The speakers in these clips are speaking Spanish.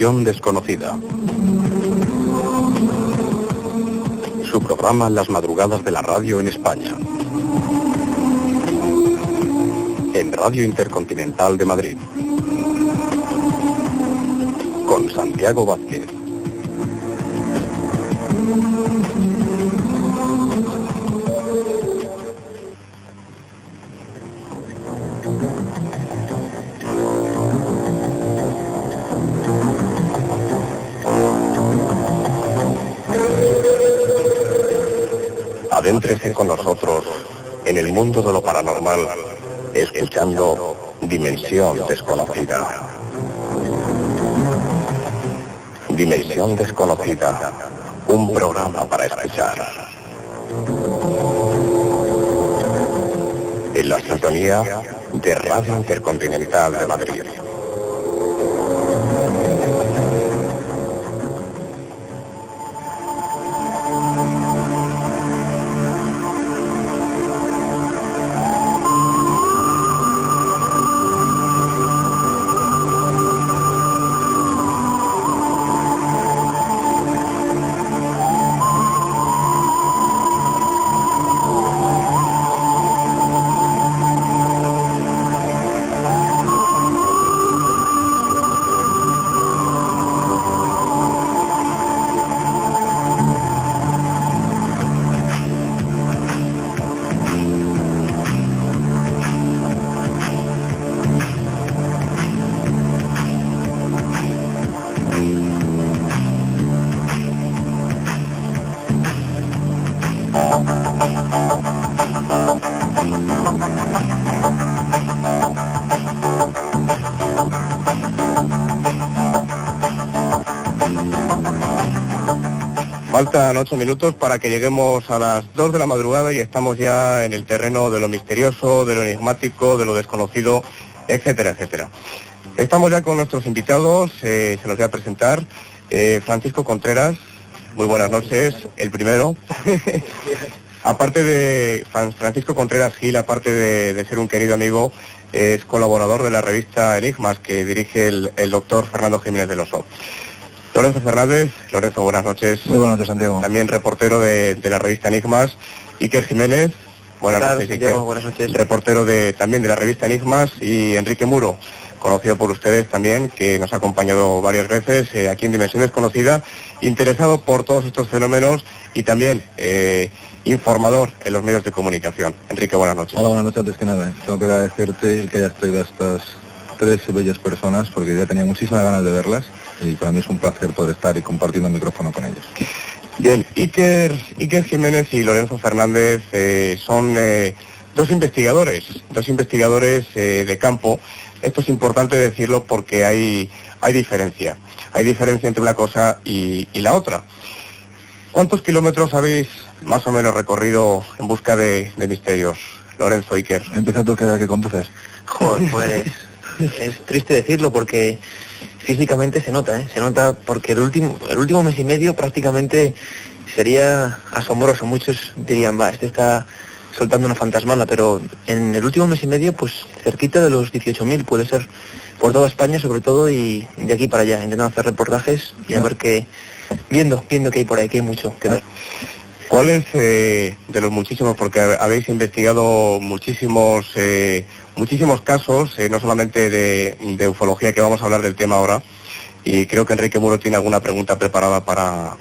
Dimensión Desconocida. Su programa Las Madrugadas de la Radio en España. En Radio Intercontinental de Madrid. Con Santiago Vázquez. Adéntrese con nosotros en el mundo de lo paranormal, escuchando Dimensión Desconocida. Dimensión Desconocida, un programa para escuchar. En la sintonía de Radio Intercontinental de Madrid. Faltan 8 minutos para que lleguemos a las 2 de la madrugada y estamos ya en el terreno de lo misterioso, de lo enigmático, de lo desconocido, etcétera, etcétera. Estamos ya con nuestros invitados, se los voy a presentar. Francisco Contreras, muy buenas noches, el primero. Aparte de Francisco Contreras Gil, aparte de ser un querido amigo, es colaborador de la revista Enigmas, que dirige el doctor Fernando Jiménez del Oso. Lorenzo Fernández, Lorenzo, buenas noches. Muy buenas noches, Santiago. También reportero de la revista Enigmas. Iker Jiménez, buenas noches, Santiago, buenas noches. Reportero también de la revista Enigmas. Y Enrique Muro, conocido por ustedes también, que nos ha acompañado varias veces aquí en Dimensión Desconocida, interesado por todos estos fenómenos y también informador en los medios de comunicación. Enrique, buenas noches. Hola, buenas noches. Antes que nada, tengo que agradecerte el que hayas traído a estas 3 bellas personas, porque ya tenía muchísimas ganas de verlas y para mí es un placer poder estar y compartiendo el micrófono con ellos. Bien, Iker Jiménez y Lorenzo Fernández son dos investigadores de campo. Esto es importante decirlo porque hay diferencia. Hay diferencia entre una cosa y la otra. ¿Cuántos kilómetros habéis más o menos recorrido en busca de misterios, Lorenzo, Iker? Empieza tú, que conduces. Joder, pues es triste decirlo porque físicamente se nota porque el último mes y medio prácticamente sería asombroso. Muchos dirían, este está soltando una fantasmada, pero en el último mes y medio, pues cerquita de los 18.000 puede ser, por toda España sobre todo, y de aquí para allá, intentando hacer reportajes y a ver viendo que hay por ahí, que hay mucho que ver. ¿Cuáles de los muchísimos, porque habéis investigado muchísimos casos, no solamente de ufología, que vamos a hablar del tema ahora, y creo que Enrique Muro tiene alguna pregunta preparada para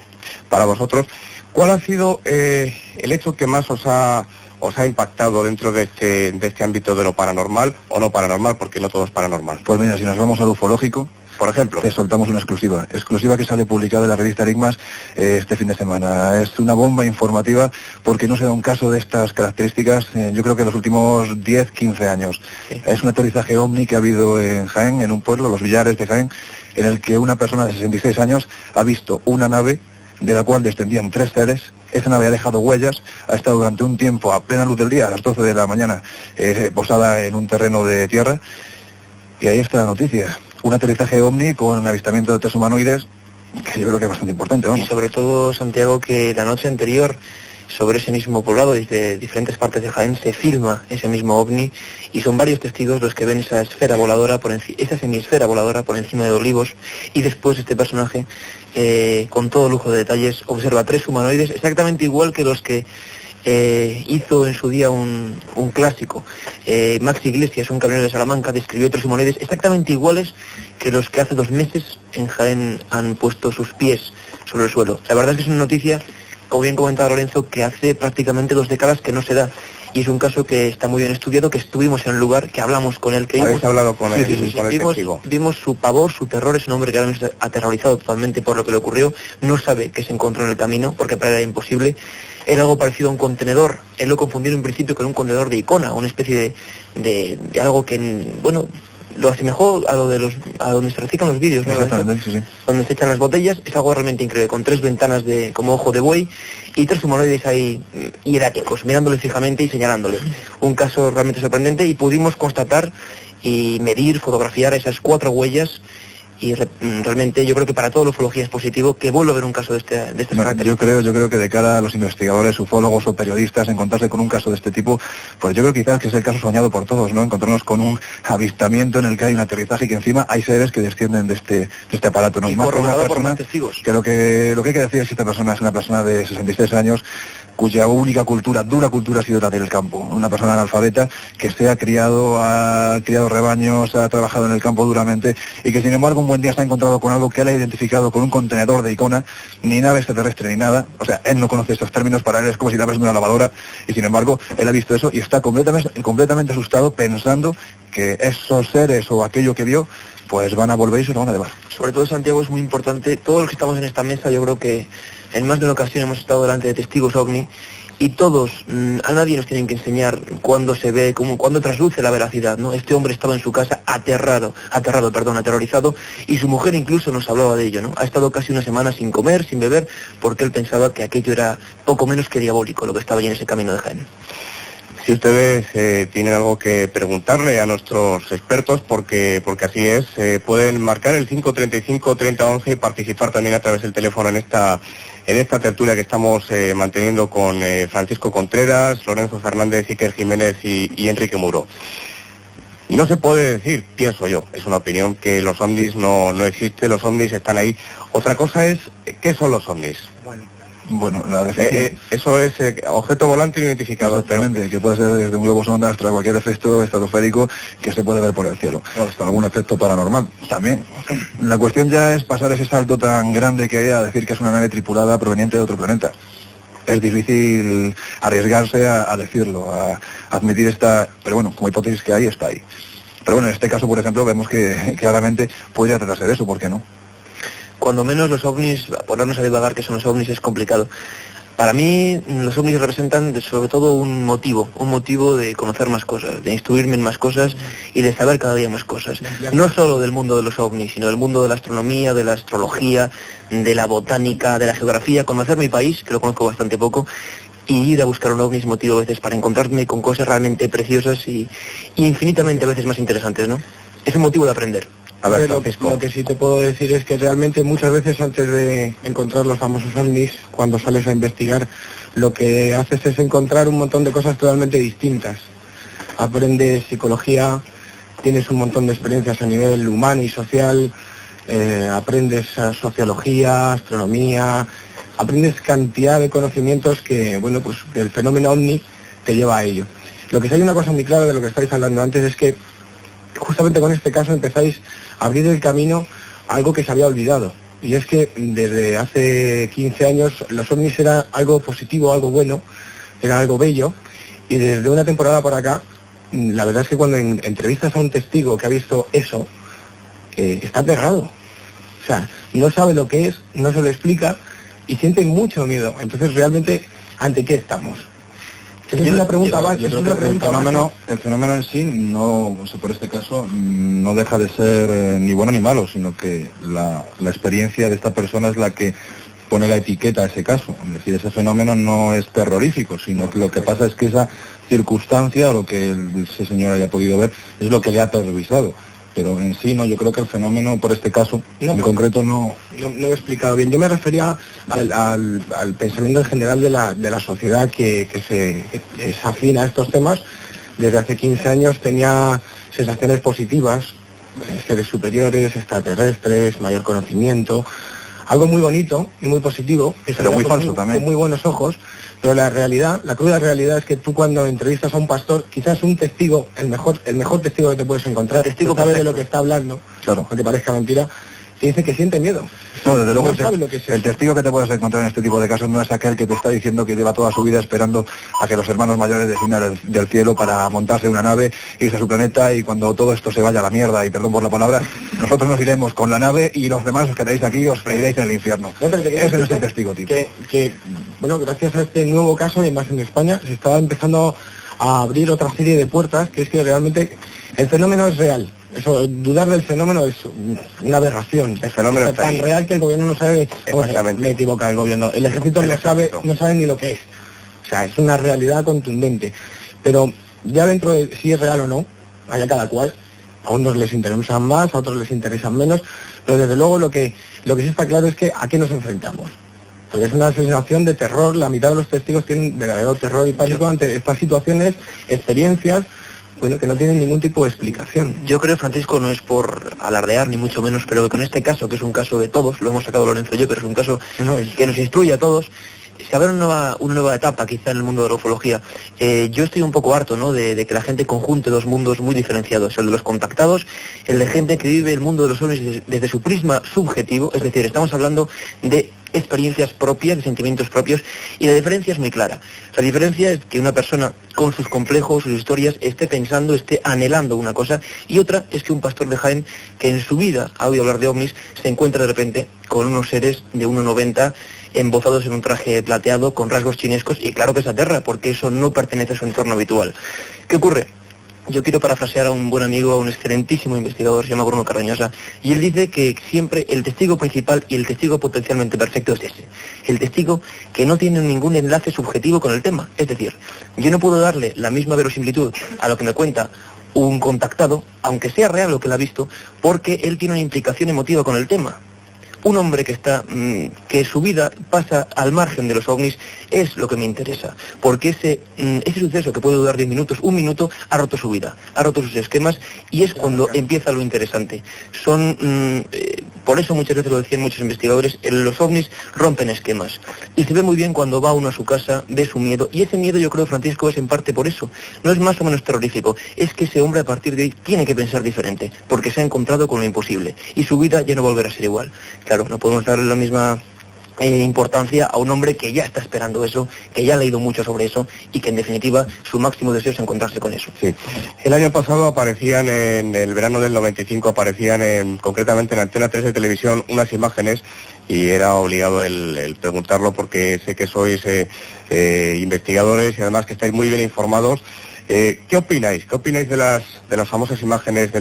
vosotros? ¿Cuál ha sido el hecho que más os ha impactado dentro de este ámbito de lo paranormal, o no paranormal, porque no todo es paranormal? Pues mira, si nos vamos al ufológico, por ejemplo, te soltamos una exclusiva que sale publicada en la revista Enigmas este fin de semana. Es una bomba informativa porque no se da un caso de estas características, yo creo que en los últimos 10-15 años. Sí. Es un aterrizaje ovni que ha habido en Jaén, en un pueblo, Los Villares de Jaén, en el que una persona de 66 años ha visto una nave de la cual descendían 3 seres. Esa nave ha dejado huellas, ha estado durante un tiempo a plena luz del día, a las 12 de la mañana, posada en un terreno de tierra, y ahí está la noticia. Un aterrizaje ovni con avistamiento de 3 humanoides, que yo creo que es bastante importante, vamos. Y sobre todo, Santiago, que la noche anterior sobre ese mismo poblado, desde diferentes partes de Jaén, se filma ese mismo ovni y son varios testigos los que ven esa esfera voladora, esa semisfera voladora por encima de Olivos, y después este personaje, con todo lujo de detalles, observa 3 humanoides exactamente igual que los que hizo en su día un clásico. Max Iglesias, un camionero de Salamanca, describió 3 humanoides exactamente iguales que los que hace 2 meses en Jaén han puesto sus pies sobre el suelo. La verdad es que es una noticia, como bien comentaba Lorenzo, que hace prácticamente 2 décadas que no se da. Y es un caso que está muy bien estudiado, que estuvimos en el lugar, que hablamos con él, que ¿habéis hablado con él? Sí, con el testigo. Vimos su pavor, su terror, es un hombre que ahora mismo está aterrorizado totalmente por lo que le ocurrió, no sabe qué se encontró en el camino, porque para él era imposible. Era algo parecido a un contenedor, él lo confundió en un principio con un contenedor de Icona, una especie de algo que, bueno, lo asemejó a donde se reciclan los vídeos, ¿no? Exactamente, sí. Donde se echan las botellas, es algo realmente increíble, con 3 ventanas como ojo de buey y 3 humanoides ahí hieráticos, mirándole fijamente y señalándole. Un caso realmente sorprendente, y pudimos constatar y medir, fotografiar esas 4 huellas, y realmente yo creo que para toda la ufología es positivo que vuelva a haber un caso de este carácter. Yo creo que de cara a los investigadores, ufólogos o periodistas, encontrarse con un caso de este tipo, pues yo creo quizás que es el caso soñado por todos, ¿no? Encontrarnos con un avistamiento en el que hay un aterrizaje y que encima hay seres que descienden de este aparato, ¿no? Y más corroborado por más testigos. Que lo que hay que decir es que esta persona es una persona de 66 años cuya única cultura, dura cultura, ha sido la del campo. Una persona analfabeta que ha criado rebaños, ha trabajado en el campo duramente, y que sin embargo un buen día se ha encontrado con algo que él ha identificado con un contenedor de Icona, ni nave extraterrestre ni nada. O sea, él no conoce estos términos, para él es como si la ves en una lavadora, y sin embargo él ha visto eso y está completamente asustado, pensando que esos seres o aquello que vio pues van a volver y se lo van a llevar. Sobre todo, Santiago, es muy importante, todos los que estamos en esta mesa, yo creo que en más de una ocasión hemos estado delante de testigos ovni, y todos, a nadie nos tienen que enseñar cuándo se ve, cuándo trasluce la veracidad, ¿no? Este hombre estaba en su casa aterrorizado, y su mujer incluso nos hablaba de ello, ¿no? Ha estado casi 1 semana sin comer, sin beber, porque él pensaba que aquello era poco menos que diabólico, lo que estaba allí en ese camino de Jaén. Si ustedes tienen algo que preguntarle a nuestros expertos, porque así es, pueden marcar el 535-3011 y participar también a través del teléfono en esta tertulia que estamos manteniendo con Francisco Contreras, Lorenzo Fernández, Iker Jiménez y Enrique Muro. No se puede decir, pienso yo, es una opinión, que los ovnis no existen, los ovnis están ahí. Otra cosa es, ¿qué son los ovnis? Bueno, la definición... eso es objeto volante no identificado. Exactamente, que puede ser desde un globo sonda hasta cualquier efecto estratosférico que se puede ver por el cielo, hasta algún efecto paranormal también. La cuestión ya es pasar ese salto tan grande que hay a decir que es una nave tripulada proveniente de otro planeta. Es difícil arriesgarse a decirlo, a admitir pero bueno, como hipótesis que hay, está ahí. Pero bueno, en este caso, por ejemplo, vemos que claramente podría tratarse de eso, ¿por qué no? Cuando menos los ovnis, ponernos a divagar qué son los ovnis es complicado. Para mí los ovnis representan sobre todo un motivo de conocer más cosas, de instruirme en más cosas y de saber cada día más cosas. No solo del mundo de los ovnis, sino del mundo de la astronomía, de la astrología, de la botánica, de la geografía, conocer mi país, que lo conozco bastante poco, y ir a buscar un ovni es motivo a veces para encontrarme con cosas realmente preciosas y infinitamente a veces más interesantes, ¿no? Es un motivo de aprender. A ver, lo que sí te puedo decir es que realmente muchas veces antes de encontrar los famosos ovnis, cuando sales a investigar, lo que haces es encontrar un montón de cosas totalmente distintas. Aprendes psicología, tienes un montón de experiencias a nivel humano y social, aprendes sociología, astronomía, aprendes cantidad de conocimientos que, bueno, pues el fenómeno ovni te lleva a ello. Lo que sí hay una cosa muy clara de lo que estáis hablando antes es que justamente con este caso empezáis a abrir el camino a algo que se había olvidado. Y es que desde hace 15 años los ovnis era algo positivo, algo bueno, era algo bello. Y desde una temporada por acá, la verdad es que cuando entrevistas a un testigo que ha visto eso, está aterrado. O sea, no sabe lo que es, no se lo explica y siente mucho miedo. Entonces, realmente, ¿ante qué estamos? Esa es una pregunta básica. El fenómeno en sí, no, por este caso, no deja de ser ni bueno ni malo, sino que la experiencia de esta persona es la que pone la etiqueta a ese caso. Es decir, ese fenómeno no es terrorífico, sino que lo que pasa es que esa circunstancia, o lo que ese señor haya podido ver, es lo que le ha aterrorizado. pero en sí no, yo creo que el fenómeno por este caso, en concreto no he explicado bien. Yo me refería al pensamiento en general de la sociedad que es afín a estos temas. Desde hace 15 años tenía sensaciones positivas, seres superiores, extraterrestres, mayor conocimiento, algo muy bonito y muy positivo, pero muy falso también, con muy buenos ojos, pero la realidad, la cruda realidad es que tú cuando entrevistas a un pastor, quizás un testigo, el mejor testigo que te puedes encontrar, testigo que sabe de lo que está hablando, claro, aunque parezca mentira, te dice que siente miedo. No, desde luego sabe lo que es el testigo que te puedes encontrar en este tipo de casos no es aquel que te está diciendo que lleva toda su vida esperando a que los hermanos mayores desciendan del cielo para montarse en una nave, irse a su planeta, y cuando todo esto se vaya a la mierda, y perdón por la palabra, nosotros nos iremos con la nave y los demás os quedaréis aquí y os freiréis en el infierno. Ese no es el testigo, tío. Bueno, gracias a este nuevo caso, y más en España, se está empezando a abrir otra serie de puertas, que es que realmente el fenómeno es real. Eso, dudar del fenómeno es una aberración. El fenómeno es tan real que el gobierno no sabe. Me equivoca el gobierno. El ejército no sabe ni lo que es. O sea, es una realidad contundente. Pero ya dentro de si es real o no, allá cada cual. A unos les interesan más, a otros les interesan menos. Pero desde luego lo que sí está claro es que a qué nos enfrentamos. Porque es una sensación de terror. La mitad de los testigos tienen verdadero terror y pánico ante estas situaciones, experiencias, bueno, que no tienen ningún tipo de explicación. Yo creo, Francisco, no es por alardear ni mucho menos, pero con este caso, que es un caso de todos, lo hemos sacado Lorenzo y yo, pero es un caso que nos instruye a todos, se abre una nueva etapa quizá en el mundo de la ufología. Yo estoy un poco harto, ¿no?, de que la gente conjunte dos mundos muy diferenciados, el de los contactados, el de gente que vive el mundo de los ovnis desde su prisma subjetivo, es decir, estamos hablando de experiencias propias, de sentimientos propios, y la diferencia es muy clara. La diferencia es que una persona con sus complejos, sus historias, esté pensando, esté anhelando una cosa, y otra es que un pastor de Jaén, que en su vida ha oído hablar de ovnis, se encuentra de repente con unos seres de 1,90 embozados en un traje plateado con rasgos chinescos, y claro que se aterra, porque eso no pertenece a su entorno habitual. ¿Qué ocurre? Yo quiero parafrasear a un buen amigo, a un excelentísimo investigador, se llama Bruno Carrañosa, y él dice que siempre el testigo principal y el testigo potencialmente perfecto es ese. El testigo que no tiene ningún enlace subjetivo con el tema. Es decir, yo no puedo darle la misma verosimilitud a lo que me cuenta un contactado, aunque sea real lo que él ha visto, porque él tiene una implicación emotiva con el tema. Un hombre que su vida pasa al margen de los ovnis es lo que me interesa, porque ese suceso que puede durar 10 minutos, un minuto, ha roto su vida, ha roto sus esquemas, y es cuando empieza lo interesante. Por eso muchas veces lo decían muchos investigadores, los ovnis rompen esquemas, y se ve muy bien cuando va uno a su casa, ve su miedo, y ese miedo, yo creo, Francisco, es en parte por eso. No es más o menos terrorífico, es que ese hombre a partir de hoy tiene que pensar diferente, porque se ha encontrado con lo imposible, y su vida ya no volverá a ser igual. Claro, no podemos darle la misma importancia a un hombre que ya está esperando eso, que ya ha leído mucho sobre eso, y que en definitiva su máximo deseo es encontrarse con eso. Sí. El año pasado aparecían, en el verano del 95, concretamente en Antena 3 de televisión, unas imágenes, y era obligado el preguntarlo, porque sé que sois investigadores y además que estáis muy bien informados. ¿Qué opináis? ¿Qué opináis de las famosas imágenes de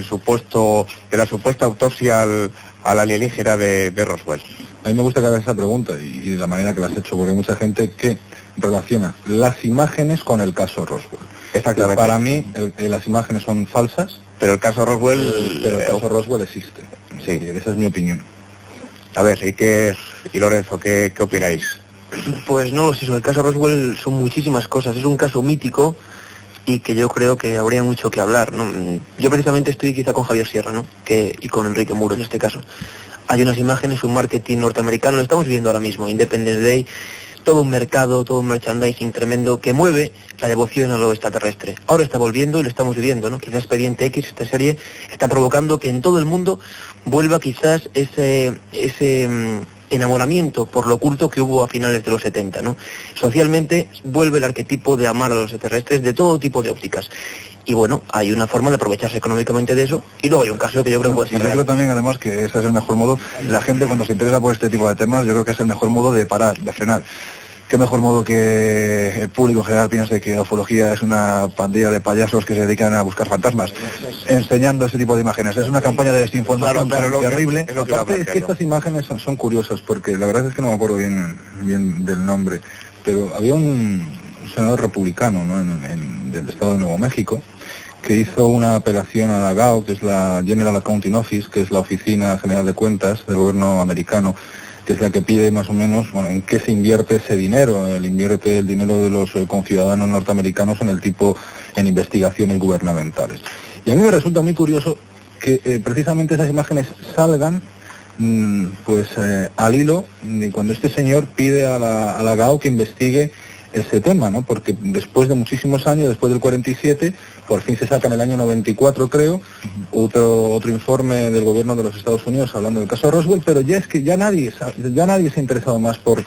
la supuesta autopsia al alienígena de Roswell? A mí me gusta que hagas esa pregunta y de la manera que la has hecho, porque hay mucha gente que relaciona las imágenes con el caso Roswell. Exactamente. Para mí, las imágenes son falsas, pero el caso Roswell... Pero el caso Roswell existe. Sí, esa es mi opinión. A ver, y Lorenzo, ¿qué opináis? Pues no, si sobre el caso Roswell son muchísimas cosas. Es un caso mítico y que yo creo que habría mucho que hablar, ¿no? Yo precisamente estoy quizá con Javier Sierra, ¿no?, y con Enrique Muro en este caso. Hay unas imágenes, un marketing norteamericano, lo estamos viendo ahora mismo, Independence Day, todo un mercado, todo un merchandising tremendo que mueve la devoción a lo extraterrestre. Ahora está volviendo y lo estamos viviendo, ¿no? Quizás Expediente X, esta serie, está provocando que en todo el mundo vuelva quizás ese enamoramiento por lo oculto que hubo a finales de los 70, ¿no? Socialmente vuelve el arquetipo de amar a los extraterrestres de todo tipo de ópticas. Y bueno, hay una forma de aprovecharse económicamente de eso, y luego hay un caso que yo creo que puede ser real. Yo creo también, además, que ese es el mejor modo. La gente, cuando se interesa por este tipo de temas, yo creo que es el mejor modo de parar, de frenar. Qué mejor modo que el público en general piense que la ufología es una pandilla de payasos que se dedican a buscar fantasmas, enseñando ese tipo de imágenes. Es una campaña de desinformación terrible. Aparte es que estas imágenes son curiosas, porque la verdad es que no me acuerdo bien del nombre, pero había un senador republicano, ¿no?, del estado de Nuevo México, que hizo una apelación a la GAO, que es la General Accounting Office, que es la Oficina General de Cuentas del gobierno americano, que es la que pide más o menos, bueno, en qué se invierte ese dinero. Él invierte el dinero de los conciudadanos norteamericanos en investigaciones gubernamentales. Y a mí me resulta muy curioso que precisamente esas imágenes salgan al hilo de cuando este señor pide a la GAO que investigue ese tema, ¿no? Porque después de muchísimos años, después del 47, por fin se saca en el año 94, creo, otro informe del gobierno de los Estados Unidos hablando del caso Roswell, pero ya nadie se ha interesado más por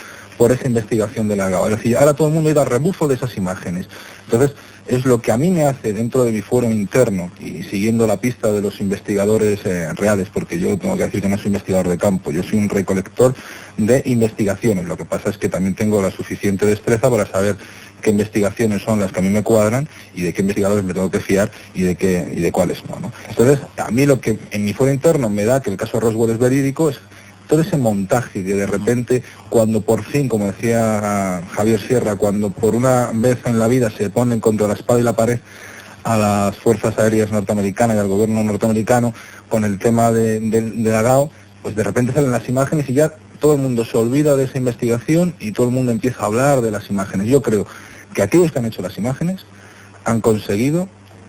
esa investigación de la GAO. Es decir, ahora todo el mundo ha ido a rebufo de esas imágenes. Entonces, es lo que a mí me hace dentro de mi foro interno y siguiendo la pista de los investigadores reales, porque yo tengo que decir que no soy investigador de campo, yo soy un recolector de investigaciones. Lo que pasa es que también tengo la suficiente destreza para saber qué investigaciones son las que a mí me cuadran y de qué investigadores me tengo que fiar y de cuáles no. Entonces, a mí lo que en mi foro interno me da que el caso Roswell es verídico es todo ese montaje que de repente, cuando por fin, como decía Javier Sierra, cuando por una vez en la vida se ponen contra la espada y la pared a las fuerzas aéreas norteamericanas y al gobierno norteamericano con el tema de la GAO, pues de repente salen las imágenes y ya todo el mundo se olvida de esa investigación y todo el mundo empieza a hablar de las imágenes. Yo creo que aquellos que han hecho las imágenes han conseguido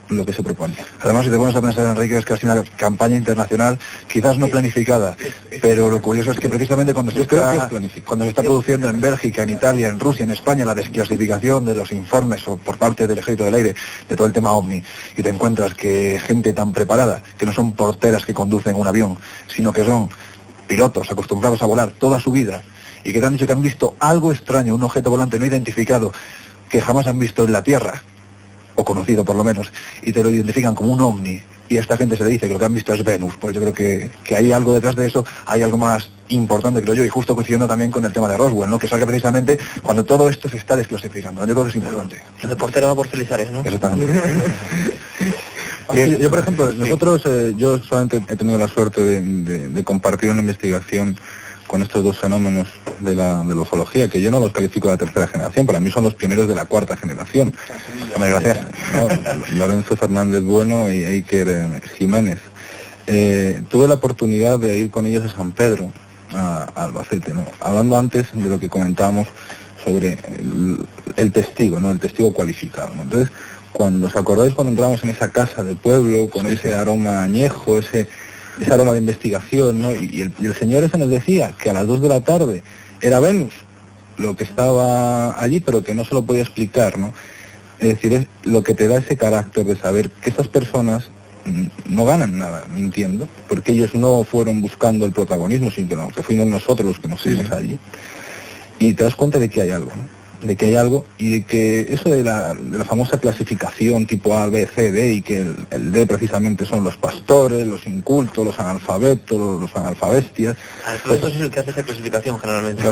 lo que se propone. Además, si te pones a pensar, Enrique, es que ha sido una campaña internacional, quizás no planificada, pero lo curioso es que precisamente cuando se está produciendo en Bélgica, en Italia, en Rusia, en España, la desclasificación de los informes por parte del Ejército del Aire, de todo el tema OVNI, y te encuentras que gente tan preparada, que no son porteras que conducen un avión, sino que son pilotos acostumbrados a volar toda su vida, y que te han dicho que han visto algo extraño, un objeto volante no identificado, que jamás han visto en la Tierra, o conocido por lo menos, y te lo identifican como un ovni, y a esta gente se le dice que lo que han visto es Venus. Pues yo creo que hay algo detrás de eso, hay algo más importante, creo yo, y justo coincidiendo también con el tema de Roswell, ¿no? Que salga precisamente cuando todo esto se está desclasificando. Yo creo que es importante. El deportero va por Felizares, ¿no? Exactamente. Yo, por ejemplo, nosotros, yo solamente he tenido la suerte de compartir una investigación con estos dos fenómenos de la ufología, que yo no los califico de la tercera generación, para mí son los pioneros de la cuarta generación. Gracias. Lorenzo Fernández Bueno y Iker Jiménez. Tuve la oportunidad de ir con ellos a San Pedro, a Albacete, ¿no? Hablando antes de lo que comentábamos sobre el testigo, ¿no? El testigo cualificado, ¿no? Entonces, cuando os acordáis cuando entramos en esa casa de pueblo, con ese aroma añejo, ese aroma de investigación, ¿no? Y el señor ese nos decía que a las 2 de la tarde era Venus lo que estaba allí, pero que no se lo podía explicar, ¿no? Es decir, es lo que te da ese carácter de saber que estas personas no ganan nada, mintiendo, porque ellos no fueron buscando el protagonismo, sino que fuimos nosotros los que nos fuimos allí. Y te das cuenta de que hay algo, ¿no? De que hay algo, y de que eso de la famosa clasificación tipo A, B, C, D, y que el D precisamente son los pastores, los incultos, los analfabetos, los analfabestias. Analfabetos es el que hace esa clasificación generalmente.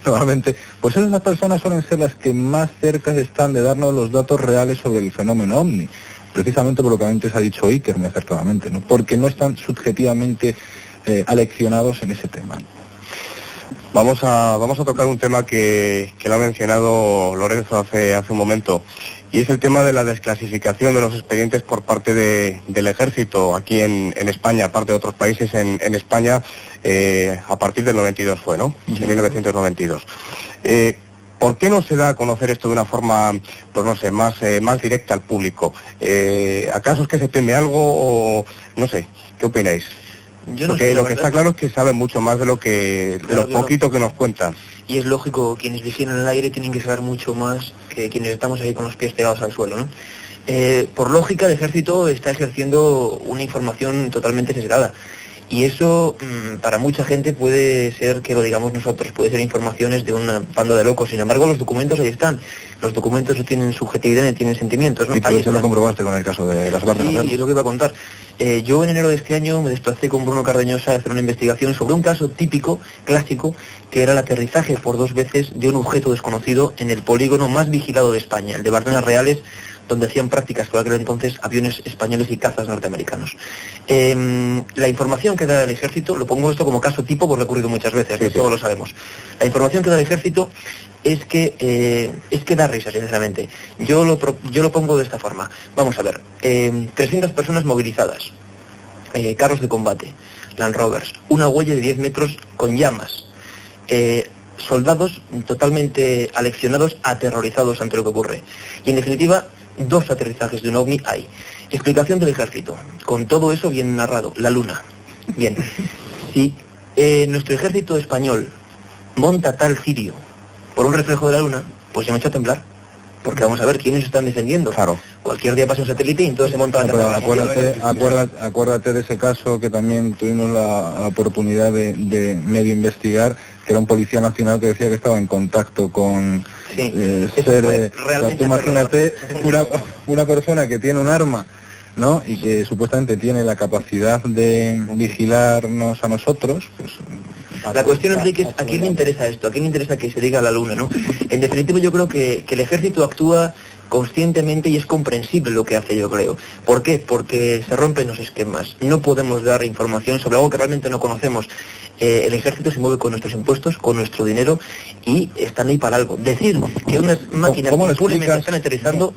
Normalmente, pues esas personas suelen ser las que más cerca están de darnos los datos reales sobre el fenómeno OVNI, precisamente por lo que antes ha dicho Iker, muy acertadamente, ¿no? Porque no están subjetivamente aleccionados en ese tema. Vamos a tocar un tema que lo ha mencionado Lorenzo hace un momento, y es el tema de la desclasificación de los expedientes por parte del ejército aquí en España, aparte de otros países en España, a partir del 92 fue, ¿no? En 1992. ¿Por qué no se da a conocer esto de una forma, pues no sé, más directa al público? ¿Acaso es que se teme algo o no sé? ¿Qué opináis? Porque lo que está claro es que saben mucho más de lo poquito que nos cuentan. Y es lógico, quienes vigilan el aire tienen que saber mucho más que quienes estamos ahí con los pies pegados al suelo, ¿no? Por lógica, el ejército está ejerciendo una información totalmente sesgada. Y eso, para mucha gente, puede ser que lo digamos nosotros, puede ser informaciones de una banda de locos. Sin embargo, los documentos ahí están. Los documentos no tienen subjetividad ni tienen sentimientos, ¿no? Y tú eso lo comprobaste con el caso de las barcas. Sí, es lo que iba a contar. Yo en enero de este año me desplacé con Bruno Cardeñosa a hacer una investigación sobre un caso típico, clásico, que era el aterrizaje por 2 veces de un objeto desconocido en el polígono más vigilado de España, el de Bardenas Reales, donde hacían prácticas por aquel entonces aviones españoles y cazas norteamericanos. La información que da el ejército, lo pongo esto como caso tipo porque ha ocurrido muchas veces, sí, todos lo sabemos. La información que da el ejército es que da risa, sinceramente. Yo lo pongo de esta forma. Vamos a ver, 300 personas movilizadas, carros de combate, Land Rovers, una huella de 10 metros con llamas, soldados totalmente aleccionados, aterrorizados ante lo que ocurre. Y en definitiva, 2 aterrizajes de un OVNI hay. Explicación del ejército, con todo eso bien narrado, la luna. Bien, si nuestro ejército español monta tal cirio por un reflejo de la luna, pues se me echa a temblar. Porque vamos a ver quiénes están defendiendo. Claro. Cualquier día pasa un satélite y entonces se monta a temblar. Acuérdate de ese caso que también tuvimos la oportunidad de medio investigar, que era un policía nacional que decía que estaba en contacto con seres. Tú imagínate una persona que tiene un arma, ¿no? Y que supuestamente tiene la capacidad de vigilarnos a nosotros, pues... La cuestión, Enrique, es ¿a quién le interesa esto? ¿A quién le interesa que se diga a la luna, no? En definitiva, yo creo que el ejército actúa conscientemente y es comprensible lo que hace, yo creo. ¿Por qué? Porque se rompen los esquemas. No podemos dar información sobre algo que realmente no conocemos. El ejército se mueve con nuestros impuestos, con nuestro dinero, y están ahí para algo. Decir que unas máquinas simplemente están aterrizando...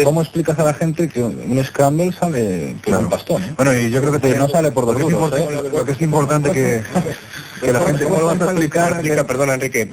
¿Cómo explicas a la gente que un Scramble sale por un bastón? Bueno, y yo creo que no sale por dos duros, Lo que es importante que la gente... ¿Cómo lo vas a explicar? Perdona, Enrique.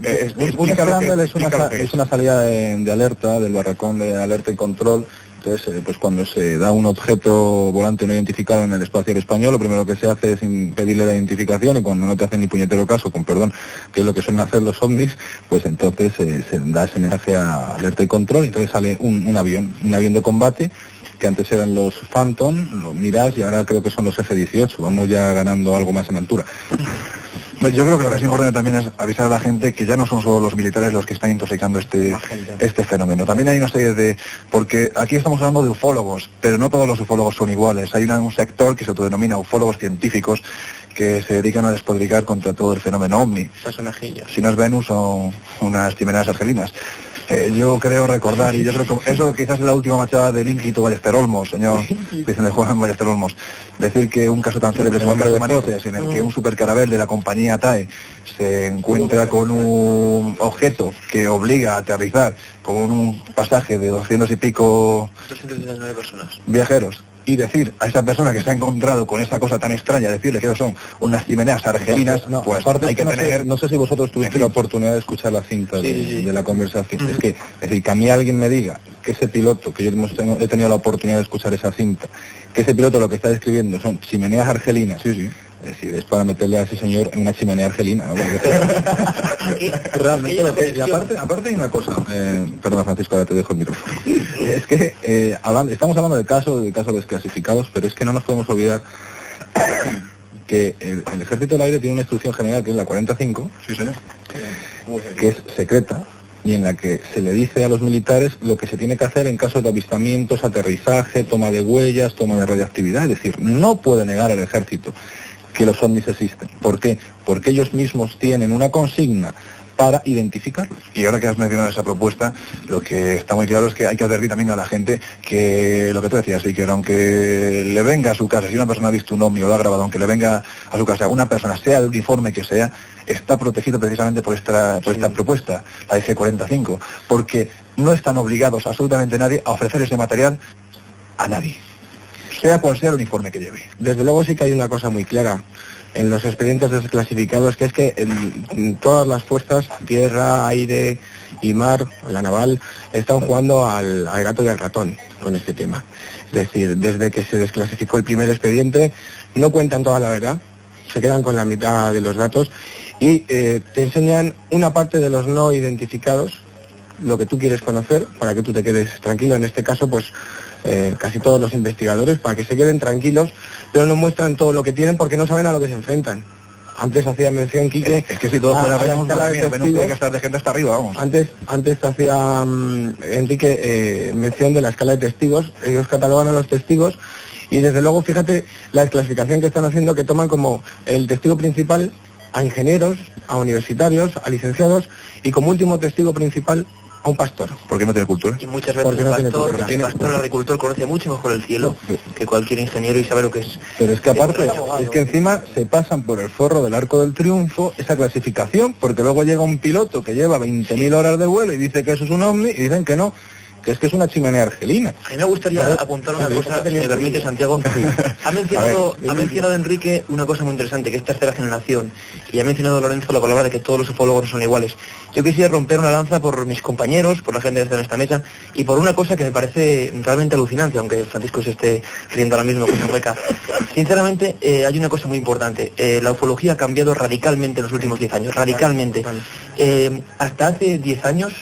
Un Scramble es una salida de alerta, del barracón de alerta y control. Entonces, pues cuando se da un objeto volante no identificado en el espacio aéreo español, lo primero que se hace es pedirle la identificación, y cuando no te hacen ni puñetero caso, con perdón, que es lo que suelen hacer los ovnis, pues entonces se da ese mensaje a alerta y control, y entonces sale un avión de combate, que antes eran los Phantom, los Mirage, y ahora creo que son los F-18, vamos ya ganando algo más en altura. Yo creo que lo que es importante también es avisar a la gente que ya no son solo los militares los que están intoxicando este fenómeno. También hay una serie de... Porque aquí estamos hablando de ufólogos, pero no todos los ufólogos son iguales. Hay un sector que se autodenomina ufólogos científicos que se dedican a despotricar contra todo el fenómeno ovni. Personajillos. Si no es Venus o unas chimeneas argelinas. Yo creo recordar, y yo creo que eso quizás es la última machada del ínclito Ballester Olmos, señor Vicente Juan Ballester Olmos. Decir que un caso tan célebre como el caso de Manises, en el que un supercarabel de la compañía TAE se encuentra con un objeto que obliga a aterrizar con un pasaje de 200 y pico 239 personas viajeros, y decir a esa persona que se ha encontrado con esa cosa tan extraña, decirle que son unas chimeneas argelinas, pues aparte hay que tener... No sé si vosotros tuviste la oportunidad de escuchar la cinta de la conversación. Es decir, que a mí alguien me diga que ese piloto, que yo he tenido la oportunidad de escuchar esa cinta, que ese piloto lo que está describiendo son chimeneas argelinas, es decir, es para meterle a ese señor en una chimenea argelina, ¿no? Realmente, y aparte hay una cosa, perdón Francisco, ahora te dejo el micrófono. Es que estamos hablando de casos desclasificados, pero es que no nos podemos olvidar que el Ejército del Aire tiene una instrucción general que es la 45, que es secreta, y en la que se le dice a los militares lo que se tiene que hacer en caso de avistamientos, aterrizaje, toma de huellas, toma de radioactividad. Es decir, no puede negar el ejército que los ovnis existen. ¿Por qué? Porque ellos mismos tienen una consigna para identificarlos. Y ahora que has mencionado esa propuesta, lo que está muy claro es que hay que advertir también a la gente que lo que tú decías, y que aunque le venga a su casa, si una persona ha visto un ovni o lo ha grabado, aunque le venga a su casa una persona, sea el uniforme que sea, está protegido precisamente por esta propuesta, la DC-45, porque no están obligados absolutamente nadie a ofrecer ese material a nadie, sea cual sea el uniforme que lleve. Desde luego sí que hay una cosa muy clara en los expedientes desclasificados, que es que en todas las fuerzas, tierra, aire y mar, la naval, están jugando al gato y al ratón con este tema. Es decir, desde que se desclasificó el primer expediente, no cuentan toda la verdad, se quedan con la mitad de los datos y te enseñan una parte de los no identificados, lo que tú quieres conocer, para que tú te quedes tranquilo. En este caso, pues casi todos los investigadores, para que se queden tranquilos, pero no muestran todo lo que tienen porque no saben a lo que se enfrentan. Antes hacía mención, Quique... Es que si todo fuera Venus, tiene que estar de gente hasta arriba, vamos. Antes hacía Enrique mención de la escala de testigos. Ellos catalogan a los testigos y desde luego, fíjate la desclasificación que están haciendo, que toman como el testigo principal a ingenieros, a universitarios, a licenciados, y como último testigo principal a un pastor. ¿Por qué no tiene cultura? Y muchas veces el pastor, el agricultor conoce mucho mejor el cielo que cualquier ingeniero y sabe lo que es. Pero es que aparte, es que encima se pasan por el forro del Arco del Triunfo esa clasificación, porque luego llega un piloto que lleva 20.000 horas de vuelo y dice que eso es un ovni, y dicen que no, que es una chimenea argelina. A mí me gustaría apuntar una cosa, si me permite, Santiago. Ha mencionado Enrique una cosa muy interesante, que es tercera generación, y ha mencionado Lorenzo la palabra de que todos los ufólogos no son iguales. Yo quisiera romper una lanza por mis compañeros, por la gente que está en esta mesa, y por una cosa que me parece realmente alucinante, aunque Francisco se esté riendo ahora mismo con su beca. Sinceramente, hay una cosa muy importante. La ufología ha cambiado radicalmente en los últimos 10 años, radicalmente. Hasta hace 10 años,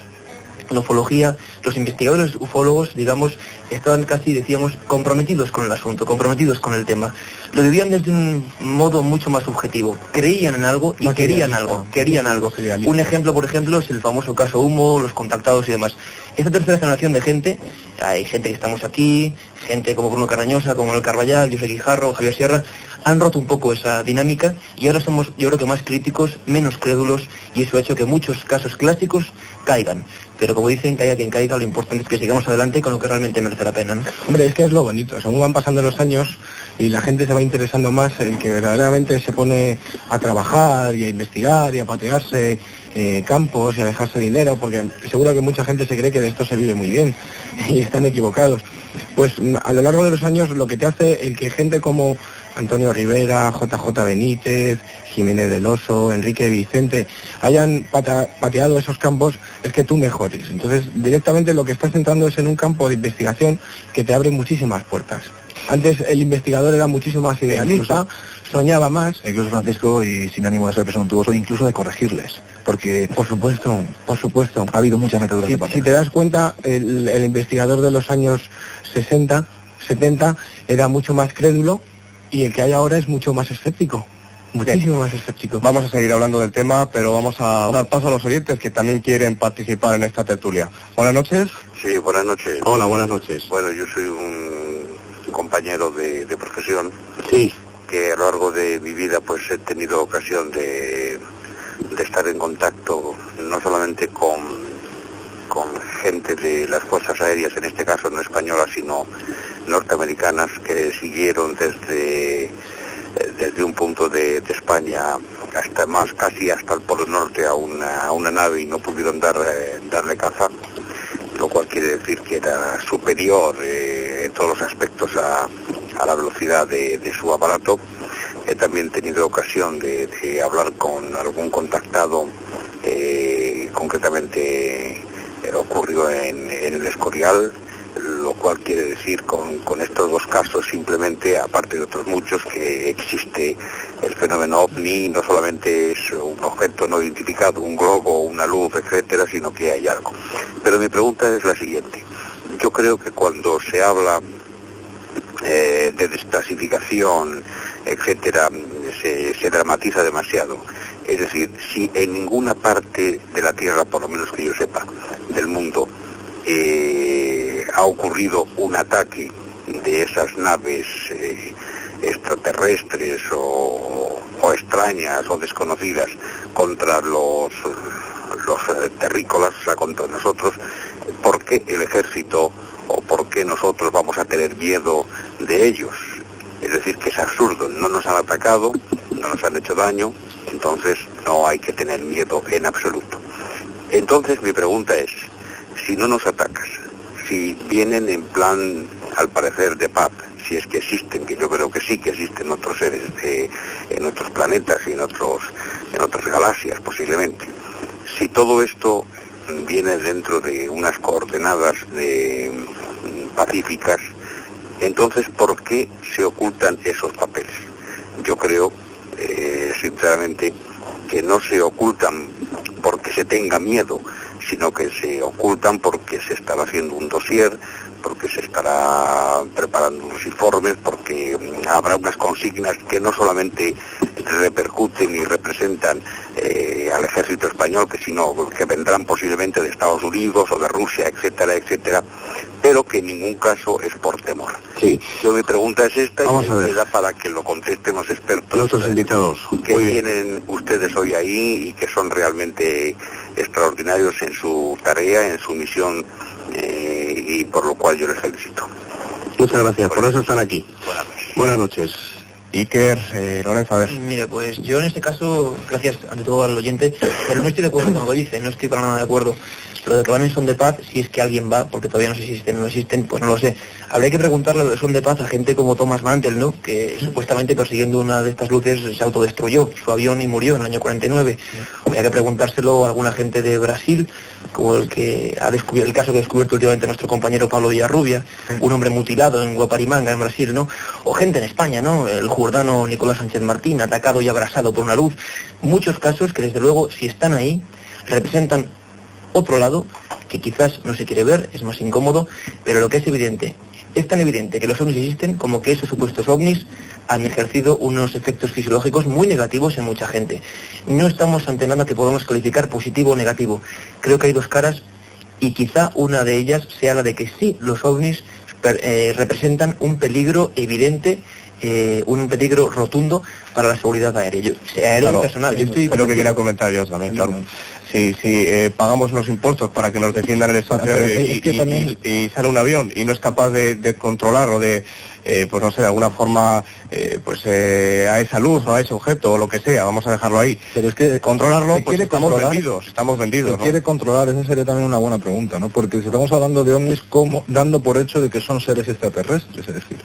la ufología, los investigadores ufólogos, digamos, estaban casi, decíamos, comprometidos con el asunto, comprometidos con el tema. Lo vivían desde un modo mucho más subjetivo. Creían en algo y querían algo. Un ejemplo, por ejemplo, es el famoso caso Humo, los contactados y demás. Esta tercera generación de gente, hay gente que estamos aquí, gente como Bruno Carrañosa, como Manuel Carballal, José Guijarro, Javier Sierra, han roto un poco esa dinámica y ahora somos, yo creo que más críticos, menos crédulos, y eso ha hecho que muchos casos clásicos caigan. Pero como dicen, caiga quien caiga, lo importante es que sigamos adelante con lo que realmente merece la pena, ¿no? Hombre, es que es lo bonito, según van pasando los años y la gente se va interesando más en que verdaderamente se pone a trabajar y a investigar y a patearse campos y a dejarse dinero, porque seguro que mucha gente se cree que de esto se vive muy bien y están equivocados. Pues a lo largo de los años lo que te hace el que gente como Antonio Rivera, JJ Benítez, Jiménez del Oso, Enrique Vicente hayan pateado esos campos es que tú mejores. Entonces directamente lo que estás entrando es en un campo de investigación que te abre muchísimas puertas. Antes el investigador era muchísimo más idealista, soñaba más. Incluso, Francisco, y sin ánimo de ser presuntuoso, incluso de corregirles, porque por supuesto, ha habido muchas métodos de Si te das cuenta, el investigador de los años 60, 70 era mucho más crédulo y el que hay ahora es mucho más escéptico. Muchísimo más escéptico. Vamos a seguir hablando del tema, pero vamos a dar paso a los oyentes que también quieren participar en esta tertulia. Buenas noches. Sí, buenas noches. Hola, buenas noches. Bueno, yo soy un compañero de profesión. Sí. Que a lo largo de mi vida pues he tenido ocasión de estar en contacto no solamente con gente de las fuerzas aéreas, en este caso no españolas, sino norteamericanas, que siguieron desde un punto de España hasta más, casi hasta el Polo Norte a una nave y no pudieron darle caza, lo cual quiere decir que era superior en todos los aspectos a la velocidad de su aparato. He también tenido ocasión de hablar con algún contactado, concretamente ocurrió en el Escorial, lo cual quiere decir con estos dos casos simplemente, aparte de otros muchos, que existe el fenómeno OVNI, no solamente es un objeto no identificado, un globo, una luz, etcétera, sino que hay algo. Pero mi pregunta es la siguiente. Yo creo que cuando se habla de desclasificación, etcétera, se dramatiza demasiado. Es decir, si en ninguna parte de la Tierra, por lo menos que yo sepa, del mundo, ha ocurrido un ataque de esas naves extraterrestres o extrañas o desconocidas contra los terrícolas, o sea, contra nosotros, ¿por qué el ejército o por qué nosotros vamos a tener miedo de ellos? Es decir, que es absurdo, no nos han atacado, no nos han hecho daño, entonces no hay que tener miedo en absoluto. Entonces mi pregunta es, si no nos atacas, si vienen en plan, al parecer, de paz, si es que existen, que yo creo que sí que existen otros seres en otros planetas y en otras galaxias posiblemente, si todo esto viene dentro de unas coordenadas pacíficas, entonces ¿por qué se ocultan esos papeles? Yo creo, sinceramente, que no se ocultan porque se tenga miedo, sino que se ocultan porque se estará haciendo un dossier, porque se estará preparando unos informes, porque habrá unas consignas que no solamente repercuten y representan al ejército español, sino que vendrán posiblemente de Estados Unidos o de Rusia, etcétera, etcétera. pero que en ningún caso es por temor. Sí. Yo mi pregunta es esta Vamos y a ver. me da para que lo contesten los expertos. Nuestros invitados. Que Muy bien. tienen ustedes hoy ahí y que son realmente extraordinarios en su tarea, en su misión, y por lo cual yo les felicito. Muchas gracias, por eso están aquí. Buenas noches. Buenas noches. Iker, Lorenzo, a ver. Mira, pues yo en este caso, gracias ante todo al oyente, pero no estoy de acuerdo con lo que dice, no estoy para nada de acuerdo. Lo de que van en son de paz, si es que alguien va, porque todavía no sé si existen o no existen, pues no lo sé. Habría que preguntarle lo de son de paz a gente como Thomas Mantel, ¿no? Que supuestamente persiguiendo una de estas luces se autodestruyó su avión y murió en el año 49. Habría que preguntárselo a alguna gente de Brasil, como el que ha descubierto, el caso que ha descubierto últimamente nuestro compañero Pablo Villarrubia, un hombre mutilado en Guaparimanga, en Brasil, ¿no? O gente en España, ¿no? El jordano Nicolás Sánchez Martín, atacado y abrasado por una luz. Muchos casos que desde luego, si están ahí, representan otro lado que quizás no se quiere ver, es más incómodo, pero lo que es evidente, es tan evidente que los ovnis existen como que esos supuestos ovnis han ejercido unos efectos fisiológicos muy negativos en mucha gente. No estamos ante nada que podamos calificar positivo o negativo. Creo que hay dos caras y quizá una de ellas sea la de que sí, los ovnis representan un peligro evidente, un peligro rotundo para la seguridad aérea. Claro, Personal. Yo estoy lo que quería comentar yo también, claro. Si pagamos los impuestos para que nos defiendan el espacio y sale un avión y no es capaz de controlar o de, pues no sé, de alguna forma, a esa luz o a ese objeto o lo que sea, vamos a dejarlo ahí. Pero es que controlarlo, pues estamos controlar, vendidos. ¿No? Quiere controlar, esa sería también una buena pregunta, ¿no? Porque si estamos hablando de ovnis, como dando por hecho de que son seres extraterrestres, es decir,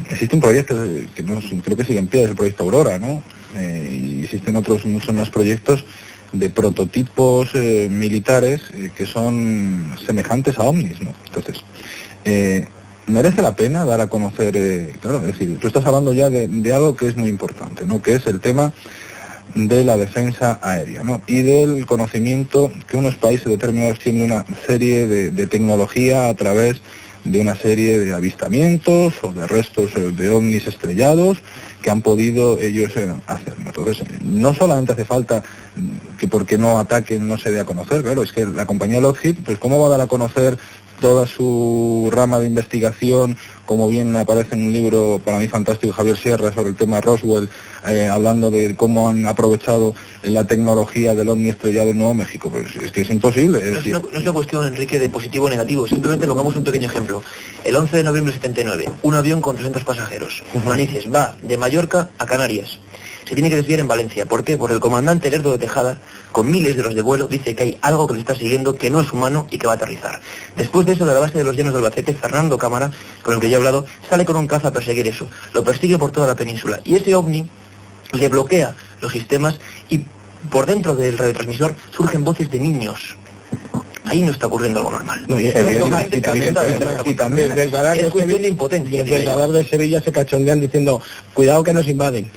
existe un proyecto que creo que sigue en pie, es el proyecto Aurora, ¿no? Y existen otros muchos más proyectos de prototipos militares que son semejantes a ovnis, ¿no? Entonces, merece la pena dar a conocer, claro, es decir, tú estás hablando ya de algo que es muy importante, ¿no? Que es el tema de la defensa aérea, ¿no? Y del conocimiento que unos países determinados tienen una serie de tecnología a través de una serie de avistamientos o de restos de ovnis estrellados que han podido ellos hacer. Entonces, no solamente hace falta que porque no ataquen no se dé a conocer, claro, es que la compañía Lockheed, pues ¿cómo va a dar a conocer toda su rama de investigación, como bien aparece en un libro para mí fantástico de Javier Sierra sobre el tema Roswell, hablando de cómo han aprovechado la tecnología del ovni estrellado en Nuevo México? Pues es que es imposible. No es una cuestión, Enrique, de positivo o negativo, simplemente pongamos un pequeño ejemplo. El 11 de noviembre de 79, un avión con 300 pasajeros, Manises, va de Mallorca a Canarias. Se tiene que desviar en Valencia. ¿Por qué? Porque el comandante Lerdo de Tejada, con miles de horas de vuelo, dice que hay algo que le está siguiendo, que no es humano y que va a aterrizar. Después de eso, de la base de los Llanos de Albacete, Fernando Cámara, con el que yo he hablado, sale con un caza a perseguir eso. Lo persigue por toda la península. Y ese ovni le bloquea los sistemas y por dentro del radiotransmisor surgen voces de niños. Ahí no está ocurriendo algo normal. No, y también es cuestión de impotencia. Desde el radar de Sevilla se cachondean diciendo, cuidado que nos invaden.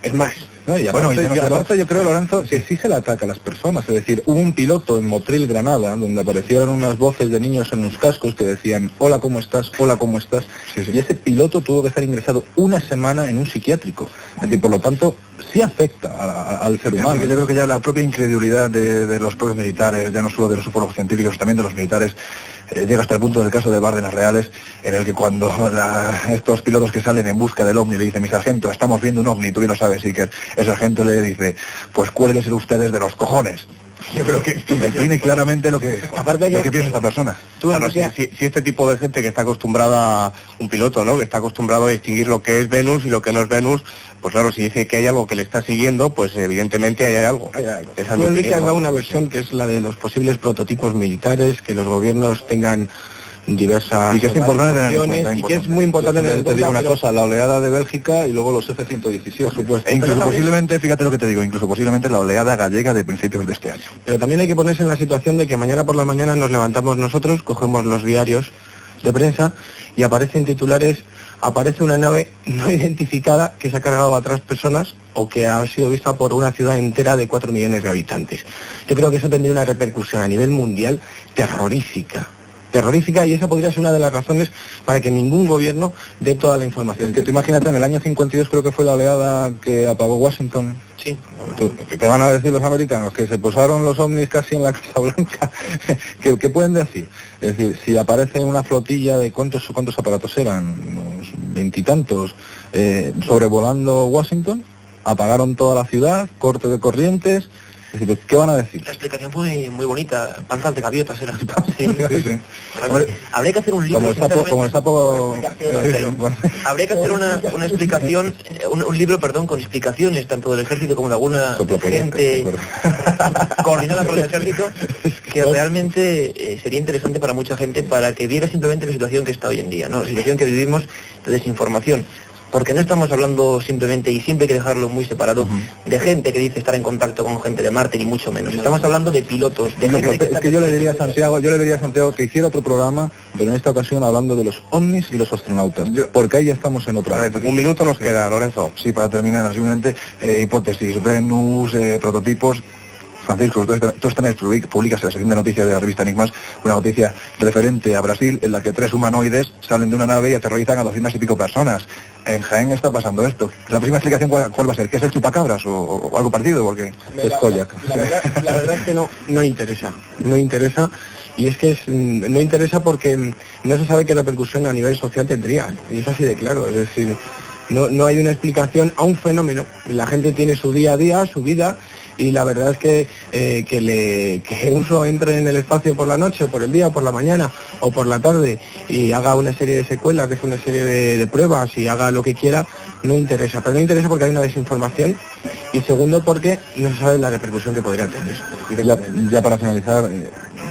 Es más. No, y aparte, yo creo, Lorenzo, que sí se le ataca a las personas. Es decir, hubo un piloto en Motril, Granada, donde aparecieron unas voces de niños en los cascos que decían, hola, ¿cómo estás? Hola, ¿cómo estás? Sí. Y ese piloto tuvo que estar ingresado una semana en un psiquiátrico. Es decir, por lo tanto, sí afecta al ser humano. Yo creo que ya la propia incredulidad de los propios militares, ya no solo de los ufólogos científicos, también de los militares, llega hasta el punto del caso de Bárdenas Reales, en el que cuando estos pilotos que salen en busca del ovni le dicen, mi sargento, estamos viendo un ovni, tú bien lo sabes, Iker, el sargento le dice, pues cuélguense ustedes de los cojones. Yo creo que define claramente lo que piensa esta persona. Claro, si este tipo de gente que está acostumbrada, un piloto, ¿no?, que está acostumbrado a distinguir lo que es Venus y lo que no es Venus, pues claro, si dice que hay algo que le está siguiendo, pues evidentemente hay algo. Enrique ha dado una versión que es la de los posibles prototipos militares, que los gobiernos tengan diversas y que es importante y que es muy importante te digo una cosa, la oleada de Bélgica y luego los F-117, por supuesto. E incluso posiblemente, fíjate lo que te digo, incluso posiblemente la oleada gallega de principios de este año. Pero también hay que ponerse en la situación de que mañana por la mañana nos levantamos nosotros, cogemos los diarios de prensa y aparecen titulares, aparece una nave no identificada que se ha cargado a 3 personas o que ha sido vista por una ciudad entera de 4 millones de habitantes. Yo creo que eso tendría una repercusión a nivel mundial terrorífica. terrorífica, y esa podría ser una de las razones para que ningún gobierno dé toda la información. Es que tú imagínate, en el año 52 creo que fue la oleada que apagó Washington. Sí. ¿Qué van a decir los americanos? Que se posaron los ovnis casi en la Casa Blanca. ¿Qué pueden decir? Es decir, si aparece una flotilla de cuántos aparatos eran, unos 20 y tantos, sobrevolando Washington, apagaron toda la ciudad, corte de corrientes. Es decir, ¿qué van a decir? La explicación fue muy bonita, panzas de gaviotas era. Sí. Sí. Habría que hacer un libro. Como el sapo Habría que hacer una explicación, un libro, perdón, con explicaciones tanto del ejército como de alguna gente coordinada por el ejército, que realmente sería interesante para mucha gente, para que viera simplemente la situación que está hoy en día, ¿no? La situación que vivimos de desinformación. Porque no estamos hablando simplemente, y siempre hay que dejarlo muy separado, de gente que dice estar en contacto con gente de Marte, ni mucho menos. Estamos hablando de pilotos, de gente que... Es que yo le diría a Santiago que hiciera otro programa, pero en esta ocasión hablando de los ovnis y los astronautas, porque ahí ya estamos en otra. Un minuto nos queda, Lorenzo. Sí, para terminar, simplemente hipótesis, Venus, prototipos. Francisco, tú esta vez publicas en la sección de noticias de la revista Enigmas una noticia referente a Brasil en la que 3 humanoides salen de una nave y aterrorizan a 200 y pico personas. En Jaén está pasando esto. La próxima explicación, ¿cuál va a ser? ¿Qué es el chupacabras o algo parecido? Porque es Koyak. La verdad es que no interesa, y es que no interesa porque no se sabe qué repercusión a nivel social tendría, y es así de claro. Es decir, no hay una explicación a un fenómeno. La gente tiene su día a día, su vida, y la verdad es que uno entre en el espacio por la noche, por el día, por la mañana o por la tarde y haga una serie de secuelas, que es una serie de pruebas, y haga lo que quiera, no interesa. Pero no interesa porque hay una desinformación, y segundo porque no se sabe la repercusión que podría tener. Ya para finalizar,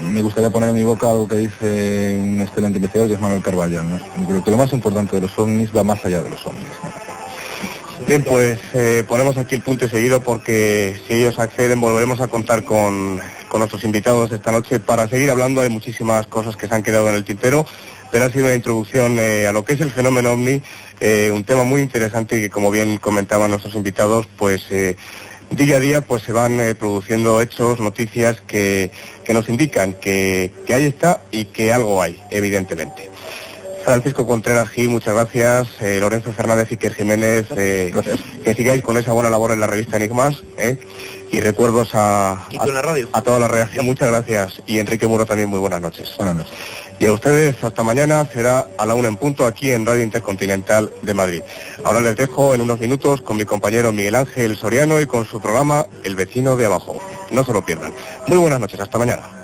me gustaría poner en mi boca algo que dice un excelente investigador, que es Manuel Carballo, ¿no? Yo creo que lo más importante de los ovnis va más allá de los ovnis, ¿no? Bien, pues ponemos aquí el punto y seguido, porque si ellos acceden volveremos a contar con nuestros invitados esta noche para seguir hablando. Hay muchísimas cosas que se han quedado en el tintero, pero ha sido una introducción a lo que es el fenómeno ovni, un tema muy interesante y que, como bien comentaban nuestros invitados, pues día a día pues se van produciendo hechos, noticias que nos indican que ahí está y que algo hay, evidentemente. Francisco Contreras Gil, muchas gracias. Lorenzo Fernández y Iker Jiménez, que sigáis con esa buena labor en la revista Enigmas. Y recuerdos a toda la redacción, muchas gracias. Y Enrique Muro también, muy buenas noches. Buenas noches. Y a ustedes, hasta mañana, será a la 1 en punto aquí en Radio Intercontinental de Madrid. Ahora les dejo en unos minutos con mi compañero Miguel Ángel Soriano y con su programa El Vecino de Abajo. No se lo pierdan. Muy buenas noches, hasta mañana.